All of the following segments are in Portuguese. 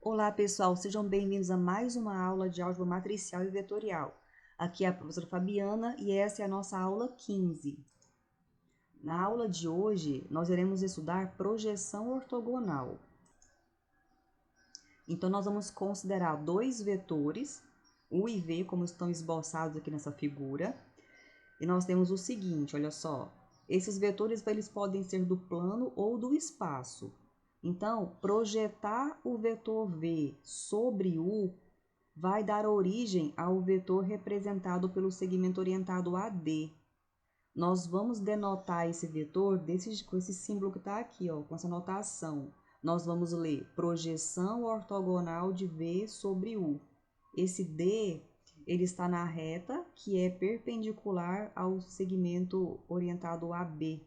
Olá pessoal, sejam bem-vindos a mais uma aula de álgebra matricial e vetorial. Aqui é a professora Fabiana e essa é a nossa aula 15. Na aula de hoje, nós iremos estudar projeção ortogonal. Então, nós vamos considerar dois vetores, U e V, como estão esboçados aqui nessa figura. E nós temos o seguinte, olha só, esses vetores eles podem ser do plano ou do espaço. Então, projetar o vetor V sobre U vai dar origem ao vetor representado pelo segmento orientado AD. Nós vamos denotar esse vetor com esse símbolo que está aqui, ó, com essa notação. Nós vamos ler projeção ortogonal de V sobre U. Esse D, ele está na reta que é perpendicular ao segmento orientado AB.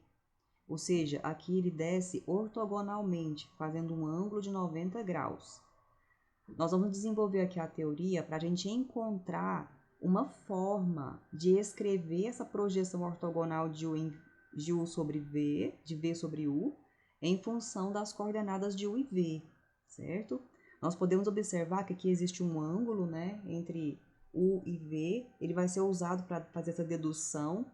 Ou seja, aqui ele desce ortogonalmente, fazendo um ângulo de 90 graus. Nós vamos desenvolver aqui a teoria para a gente encontrar uma forma de escrever essa projeção ortogonal de U sobre V, de V sobre U, em função das coordenadas de U e V, certo? Nós podemos observar que aqui existe um ângulo, né, entre U e V, ele vai ser usado para fazer essa dedução.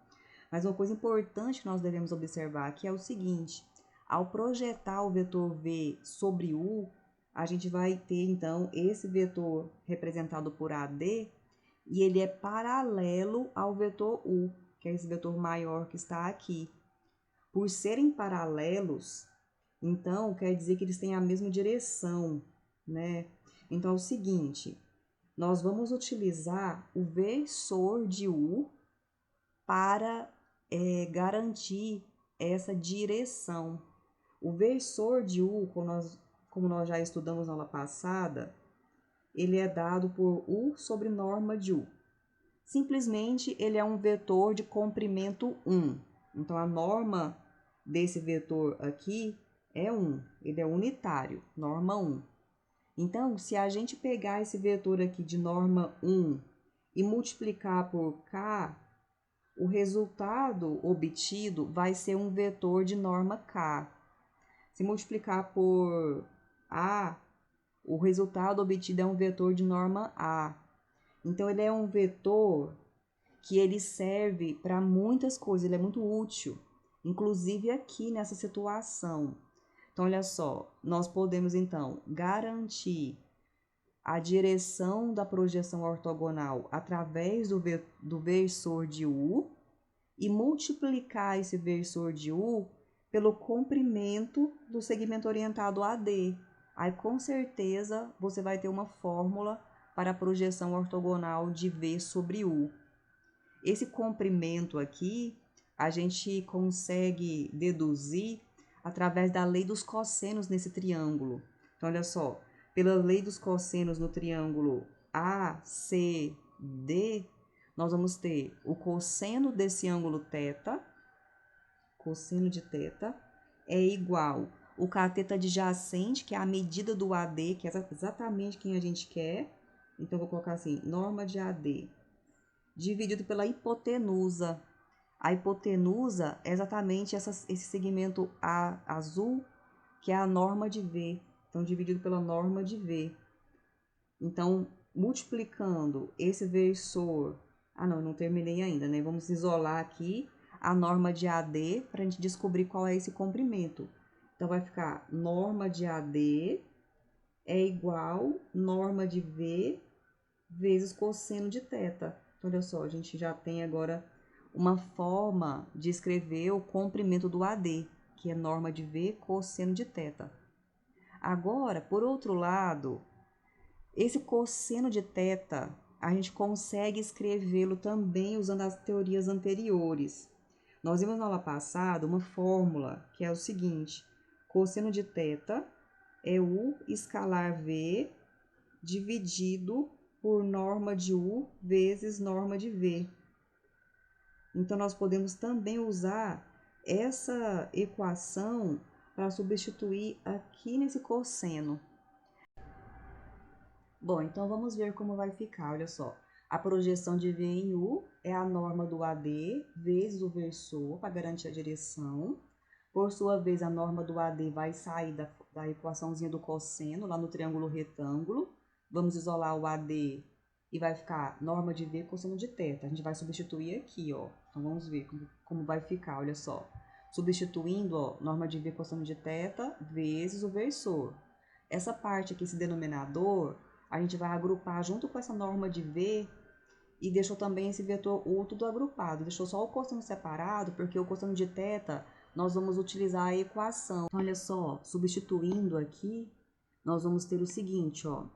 Mas uma coisa importante que nós devemos observar aqui é o seguinte: ao projetar o vetor V sobre U, a gente vai ter, então, esse vetor representado por AD, e ele é paralelo ao vetor U, que é esse vetor maior que está aqui. Por serem paralelos, então, quer dizer que eles têm a mesma direção, né? Então, é o seguinte, nós vamos utilizar o versor de U para garantir essa direção. O versor de U, como nós já estudamos na aula passada, ele é dado por U sobre norma de U. Simplesmente, ele é um vetor de comprimento 1. Então, a norma desse vetor aqui é 1. Ele é unitário, norma 1. Então, se a gente pegar esse vetor aqui de norma 1 e multiplicar por K, o resultado obtido vai ser um vetor de norma K. Se multiplicar por A, o resultado obtido é um vetor de norma A. Então, ele é um vetor que ele serve para muitas coisas, ele é muito útil, inclusive aqui nessa situação. Então, olha só, nós podemos, então, garantir a direção da projeção ortogonal através do versor de U e multiplicar esse versor de U pelo comprimento do segmento orientado AD. Aí, com certeza, você vai ter uma fórmula para a projeção ortogonal de V sobre U. Esse comprimento aqui, a gente consegue deduzir através da lei dos cossenos nesse triângulo. Então, olha só, pela lei dos cossenos no triângulo ACD, nós vamos ter o cosseno desse ângulo θ, cosseno de θ, é igual o cateto adjacente, que é a medida do AD, que é exatamente quem a gente quer. Então, vou colocar assim, norma de AD, dividido pela hipotenusa. A hipotenusa é exatamente esse segmento azul, que é a norma de V. Então, dividido pela norma de V. Então, multiplicando esse versor... não terminei ainda, né? Vamos isolar aqui a norma de AD para a gente descobrir qual é esse comprimento. Então, vai ficar norma de AD é igual norma de V vezes cosseno de θ. Então, olha só, a gente já tem agora uma forma de escrever o comprimento do AD, que é norma de V cosseno de θ. Agora, por outro lado, esse cosseno de θ, a gente consegue escrevê-lo também usando as teorias anteriores. Nós vimos na aula passada uma fórmula que é o seguinte: cosseno de θ é U escalar V dividido por norma de U vezes norma de V. Então, nós podemos também usar essa equação para substituir aqui nesse cosseno. Bom, então vamos ver como vai ficar, olha só. A projeção de V em U é a norma do AD vezes o versor, para garantir a direção. Por sua vez, a norma do AD vai sair da equaçãozinha do cosseno, lá no triângulo retângulo. Vamos isolar o AD e vai ficar norma de V cosseno de θ. A gente vai substituir aqui, ó. Então, vamos ver como vai ficar, olha só. Substituindo, ó, norma de V cosseno de θ vezes o versor. Essa parte aqui, esse denominador, a gente vai agrupar junto com essa norma de V e deixou também esse vetor U tudo agrupado. Deixou só o cosseno separado, porque o cosseno de θ nós vamos utilizar a equação. Então, olha só, substituindo aqui, nós vamos ter o seguinte, ó.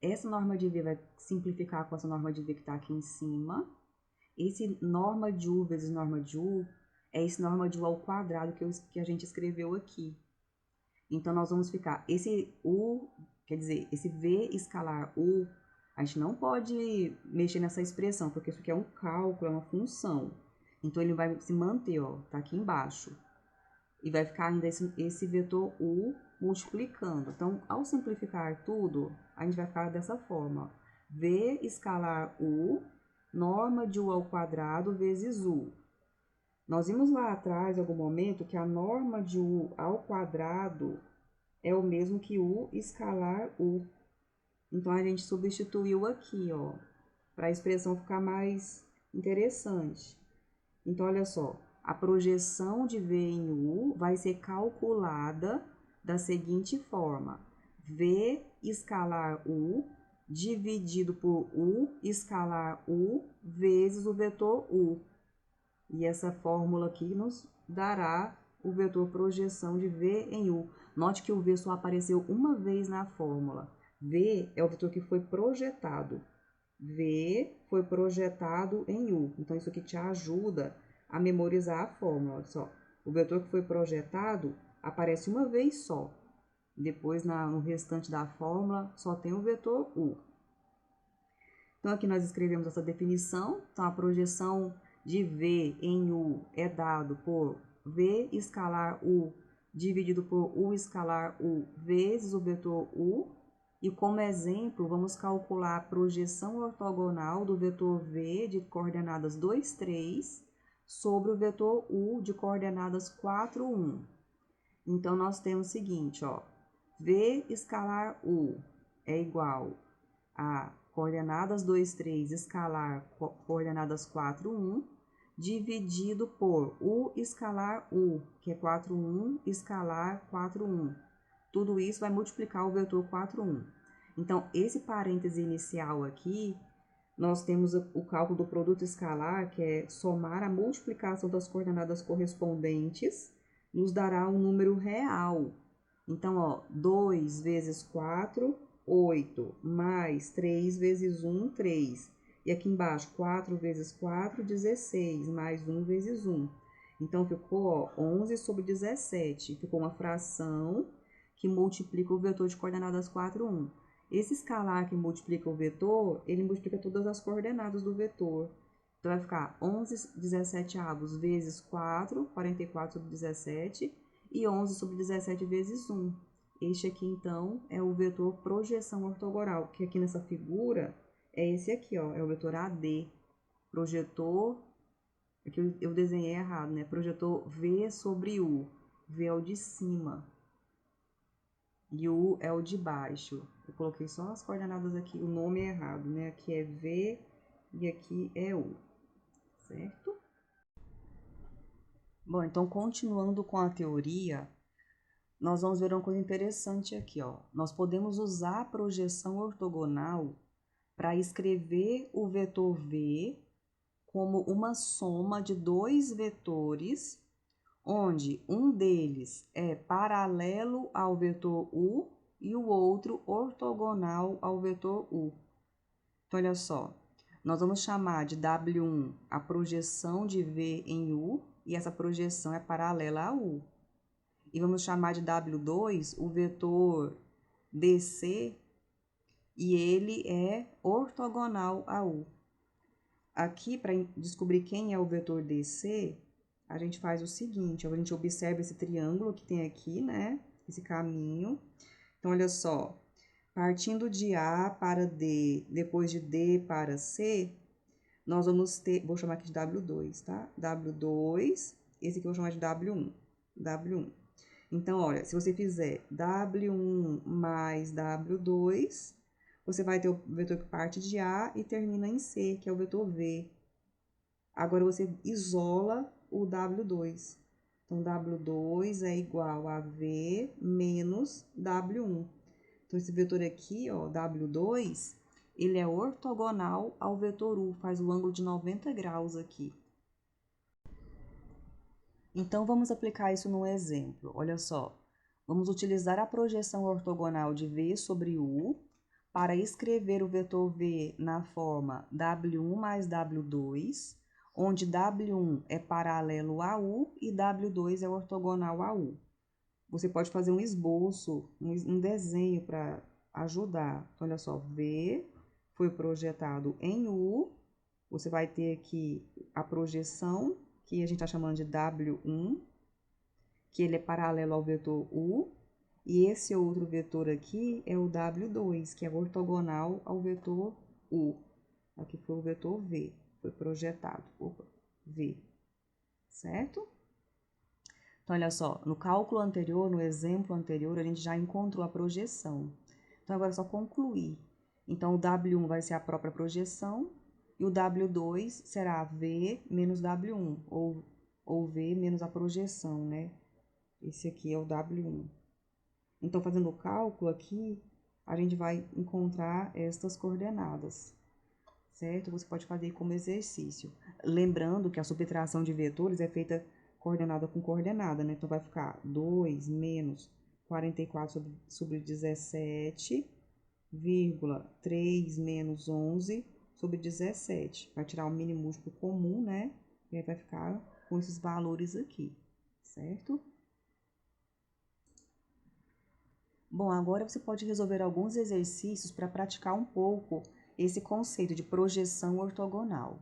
Essa norma de V vai simplificar com essa norma de V que está aqui em cima. Esse norma de U vezes norma de U é esse norma de U ao quadrado que a gente escreveu aqui. Então, nós vamos ficar, esse U, quer dizer, esse V escalar U, a gente não pode mexer nessa expressão, porque isso aqui é um cálculo, é uma função. Então, ele vai se manter, ó, tá aqui embaixo. E vai ficar ainda esse vetor U multiplicando. Então, ao simplificar tudo, a gente vai ficar dessa forma. V escalar U, norma de U ao quadrado vezes U. Nós vimos lá atrás, em algum momento, que a norma de U ao quadrado é o mesmo que U escalar U. Então, a gente substituiu aqui, ó, para a expressão ficar mais interessante. Então, olha só. A projeção de V em U vai ser calculada da seguinte forma. V escalar U dividido por U escalar U vezes o vetor U. E essa fórmula aqui nos dará o vetor projeção de V em U. Note que o V só apareceu uma vez na fórmula. V é o vetor que foi projetado. V foi projetado em U. Então, isso aqui te ajuda a memorizar a fórmula. Olha só, o vetor que foi projetado aparece uma vez só. Depois, no restante da fórmula, só tem o vetor U. Então, aqui nós escrevemos essa definição. Então, a projeção de V em U é dado por V escalar U dividido por U escalar U vezes o vetor U. E, como exemplo, vamos calcular a projeção ortogonal do vetor V de coordenadas 2, 3, sobre o vetor U de coordenadas 4, 1. Então, nós temos o seguinte, ó. V escalar U é igual a coordenadas 2, 3 escalar coordenadas 4, 1, dividido por U escalar U, que é 4, 1, escalar 4, 1. Tudo isso vai multiplicar o vetor 4, 1. Então, esse parêntese inicial aqui, nós temos o cálculo do produto escalar, que é somar a multiplicação das coordenadas correspondentes, nos dará um número real. Então, ó, 2 vezes 4, 8, mais 3 vezes 1, 3. E aqui embaixo, 4 vezes 4, 16, mais 1 vezes 1. Então, ficou, ó, 11 sobre 17. Ficou uma fração que multiplica o vetor de coordenadas 4, 1. Esse escalar que multiplica o vetor, ele multiplica todas as coordenadas do vetor. Então, vai ficar 11 17avos vezes 4, 44 sobre 17, e 11 sobre 17 vezes 1. Este aqui, então, é o vetor projeção ortogonal, que aqui nessa figura é esse aqui, ó, é o vetor AD. Projetor, aqui eu desenhei errado, né? Projetor V sobre U. V é o de cima. E U é o de baixo. Eu coloquei só as coordenadas aqui, o nome é errado, né? Aqui é V e aqui é U, certo? Bom, então, continuando com a teoria, nós vamos ver uma coisa interessante aqui, ó. Nós podemos usar a projeção ortogonal para escrever o vetor V como uma soma de dois vetores, onde um deles é paralelo ao vetor U e o outro ortogonal ao vetor U. Então, olha só, nós vamos chamar de W1 a projeção de V em U, e essa projeção é paralela a U. E vamos chamar de W2 o vetor DC, e ele é ortogonal a U. Aqui, para descobrir quem é o vetor DC, a gente faz o seguinte, a gente observa esse triângulo que tem aqui, né? Esse caminho. Então, olha só, partindo de A para D, depois de D para C, nós vamos ter, vou chamar aqui de W2, tá? W2, esse aqui eu vou chamar de W1. W1. Então, olha, se você fizer W1 mais W2, você vai ter o vetor que parte de A e termina em C, que é o vetor V. Agora, você isola o W2. Então, W2 é igual a V menos W1. Então, esse vetor aqui, ó, W2, ele é ortogonal ao vetor U, faz o ângulo de 90 graus aqui. Então, vamos aplicar isso num exemplo. Olha só, vamos utilizar a projeção ortogonal de V sobre U para escrever o vetor V na forma W1 mais W2, onde W1 é paralelo a U e W2 é ortogonal a U. Você pode fazer um esboço, um desenho para ajudar. Então, olha só, V foi projetado em U, você vai ter aqui a projeção, que a gente está chamando de W1, que ele é paralelo ao vetor U, e esse outro vetor aqui é o W2, que é ortogonal ao vetor U. Aqui foi o vetor V, foi projetado, V, certo? Então, olha só, no cálculo anterior, no exemplo anterior, a gente já encontrou a projeção. Então, agora é só concluir. Então, o W1 vai ser a própria projeção e o W2 será V menos W1, ou V menos a projeção, né? Esse aqui é o W1. Então, fazendo o cálculo aqui, a gente vai encontrar estas coordenadas, certo? Você pode fazer como exercício. Lembrando que a subtração de vetores é feita coordenada com coordenada, né? Então, vai ficar 2 menos 44 sobre 17, vírgula 3 menos 11 sobre 17. Vai tirar o mínimo múltiplo comum, né? E aí vai ficar com esses valores aqui, certo? Bom, agora você pode resolver alguns exercícios para praticar um pouco esse conceito de projeção ortogonal.